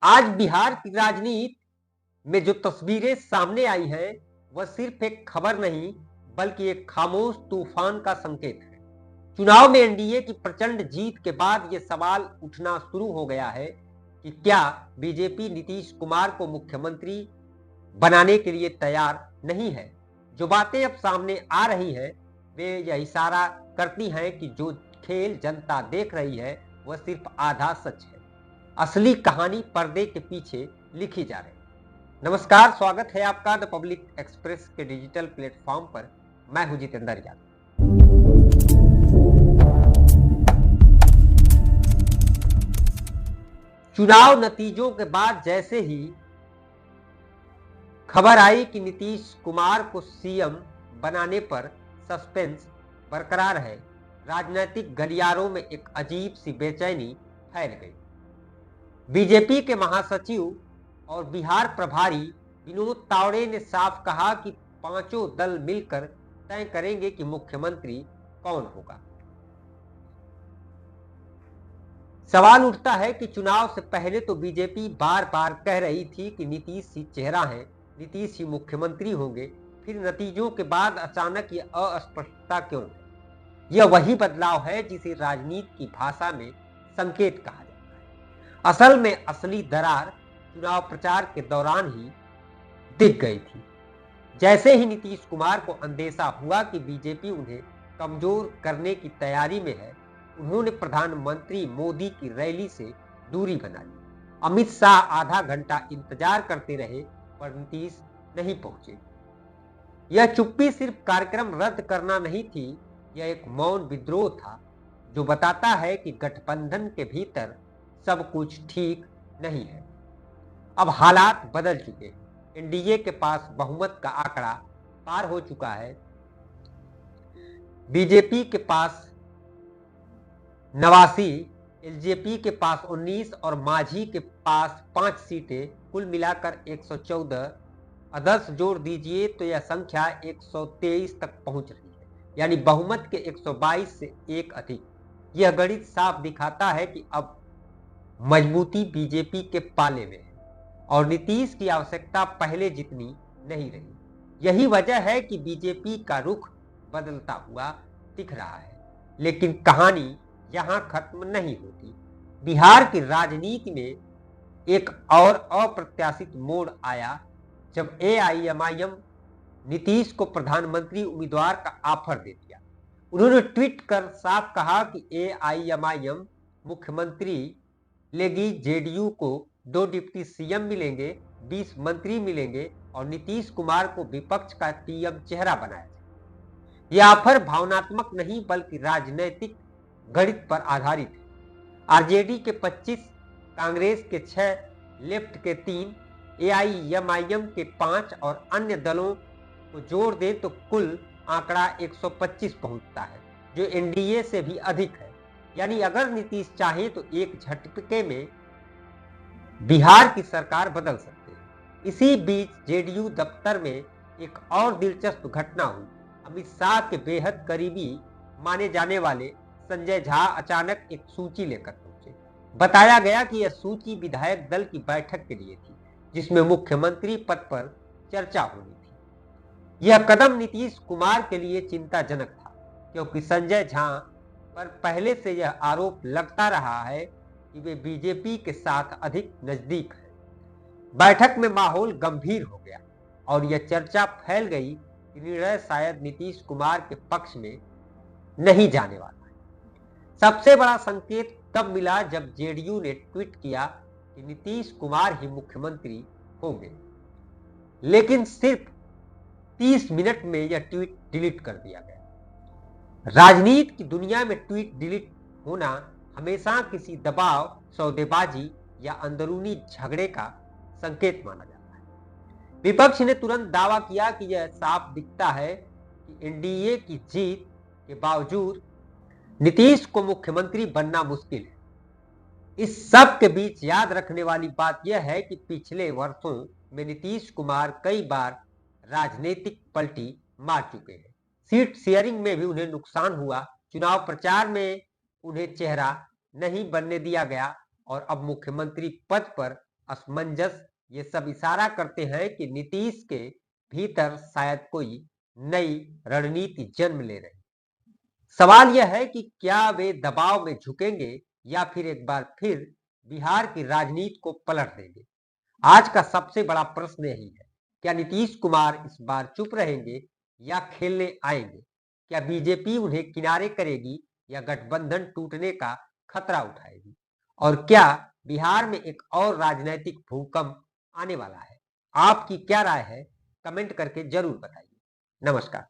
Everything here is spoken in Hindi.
आज बिहार की राजनीति में जो तस्वीरें सामने आई हैं, वह सिर्फ एक खबर नहीं, बल्कि एक खामोश तूफान का संकेत है। चुनाव में एनडीए की प्रचंड जीत के बाद यह सवाल उठना शुरू हो गया है कि क्या बीजेपी नीतीश कुमार को मुख्यमंत्री बनाने के लिए तैयार नहीं है। जो बातें अब सामने आ रही हैं, वे यह इशारा करती हैं कि जो खेल जनता देख रही है, वह सिर्फ आधा सच है। असली कहानी पर्दे के पीछे लिखी जा रही है। नमस्कार, स्वागत है आपका द पब्लिक एक्सप्रेस के डिजिटल प्लेटफॉर्म पर। मैं हूं जितेंद्र यादव। चुनाव नतीजों के बाद जैसे ही खबर आई कि नीतीश कुमार को सीएम बनाने पर सस्पेंस बरकरार है, राजनीतिक गलियारों में एक अजीब सी बेचैनी फैल गई। बीजेपी के महासचिव और बिहार प्रभारी विनोद तावड़े ने साफ कहा कि पांचों दल मिलकर तय करेंगे कि मुख्यमंत्री कौन होगा। सवाल उठता है कि चुनाव से पहले तो बीजेपी बार बार कह रही थी कि नीतीश ही चेहरा है, नीतीश ही मुख्यमंत्री होंगे। फिर नतीजों के बाद अचानक ये अस्पष्टता क्यों है? यह वही बदलाव है जिसे राजनीति की भाषा में संकेत कहा जाता है। असल में असली दरार चुनाव प्रचार के दौरान ही दिख गई थी। जैसे ही नीतीश कुमार को अंदेशा हुआ कि बीजेपी उन्हें कमजोर करने की तैयारी में है, उन्होंने प्रधानमंत्री मोदी की रैली से दूरी बना ली। अमित शाह आधा घंटा इंतजार करते रहे, पर नीतीश नहीं पहुंचे। यह चुप्पी सिर्फ कार्यक्रम रद्द करना नहीं थी, यह एक मौन विद्रोह था जो बताता है कि गठबंधन के भीतर सब कुछ ठीक नहीं है। अब हालात बदल चुके हैं। एनडीए के पास बहुमत का आंकड़ा पार हो चुका है। बीजेपी के पास 89, एलजेपी के पास 19 और मांझी के पास 5 सीटें, कुल मिलाकर 114। आदर्श जोड़ दीजिए तो यह संख्या 123 तक पहुंच रही है, यानी बहुमत के 122 से एक अधिक। यह गणित साफ दिखाता है कि अब मजबूती बीजेपी के पाले में है और नीतीश की आवश्यकता पहले जितनी नहीं रही। यही वजह है कि बीजेपी का रुख बदलता हुआ दिख रहा है। लेकिन कहानी यहां खत्म नहीं होती। बिहार की राजनीति में एक और अप्रत्याशित मोड़ आया जब एआईएमआईएम नीतीश को प्रधानमंत्री उम्मीदवार का ऑफर दे दिया। उन्होंने ट्वीट कर साफ कहा कि एआईएमआईएम मुख्यमंत्री लेगी, जेडीयू को 2 डिप्टी सीएम मिलेंगे, 20 मंत्री मिलेंगे और नीतीश कुमार को विपक्ष का पीएम चेहरा बनाया जाए। यह ऑफर भावनात्मक नहीं बल्कि राजनीतिक गणित पर आधारित है। आरजेडी के 25, कांग्रेस के 6, लेफ्ट के 3, एआईएमआईएम के 5 और अन्य दलों को जोड़ दे तो कुल आंकड़ा 125 पहुंचता है, जो एनडीए से भी अधिक है। यानी अगर नीतीश चाहे तो एक झटके में बिहार की सरकार बदल सकते हैं। इसी बीच जेडीयू दफ्तर में एक और दिलचस्प घटना हुई। अमित शाह के बेहद करीबी माने जाने वाले संजय झा अचानक एक सूची लेकर पहुंचे। बताया गया कि यह सूची विधायक दल की बैठक के लिए थी, जिसमें मुख्यमंत्री पद पर चर्चा होनी थी। यह कदम नीतीश कुमार के लिए चिंताजनक था, क्योंकि संजय झा पर पहले से यह आरोप लगता रहा है कि वे बीजेपी के साथ अधिक नजदीक है। बैठक में माहौल गंभीर हो गया और यह चर्चा फैल गई कि निर्णय शायद नीतीश कुमार के पक्ष में नहीं जाने वाला है। सबसे बड़ा संकेत तब मिला जब जेडीयू ने ट्वीट किया कि नीतीश कुमार ही मुख्यमंत्री होंगे, लेकिन सिर्फ 30 मिनट में यह ट्वीट डिलीट कर दिया गया। राजनीति की दुनिया में ट्वीट डिलीट होना हमेशा किसी दबाव, सौदेबाजी या अंदरूनी झगड़े का संकेत माना जाता है। विपक्ष ने तुरंत दावा किया कि यह साफ दिखता है कि एनडीए की जीत के बावजूद नीतीश को मुख्यमंत्री बनना मुश्किल है। इस सब के बीच याद रखने वाली बात यह है कि पिछले वर्षों में नीतीश कुमार कई बार राजनीतिक पलटी मार चुके हैं। सीट शेयरिंग में भी उन्हें नुकसान हुआ, चुनाव प्रचार में उन्हें चेहरा नहीं बनने दिया गया और अब मुख्यमंत्री पद पर असमंजस, ये सब इशारा करते हैं कि नीतीश के भीतर शायद कोई नई रणनीति जन्म ले रही। सवाल यह है कि क्या वे दबाव में झुकेंगे या फिर एक बार फिर बिहार की राजनीति को पलट देंगे। आज का सबसे बड़ा प्रश्न यही है, क्या नीतीश कुमार इस बार चुप रहेंगे या खेलने आएंगे। क्या बीजेपी उन्हें किनारे करेगी या गठबंधन टूटने का खतरा उठाएगी। और क्या बिहार में एक और राजनीतिक भूकंप आने वाला है। आपकी क्या राय है, कमेंट करके जरूर बताइए। नमस्कार।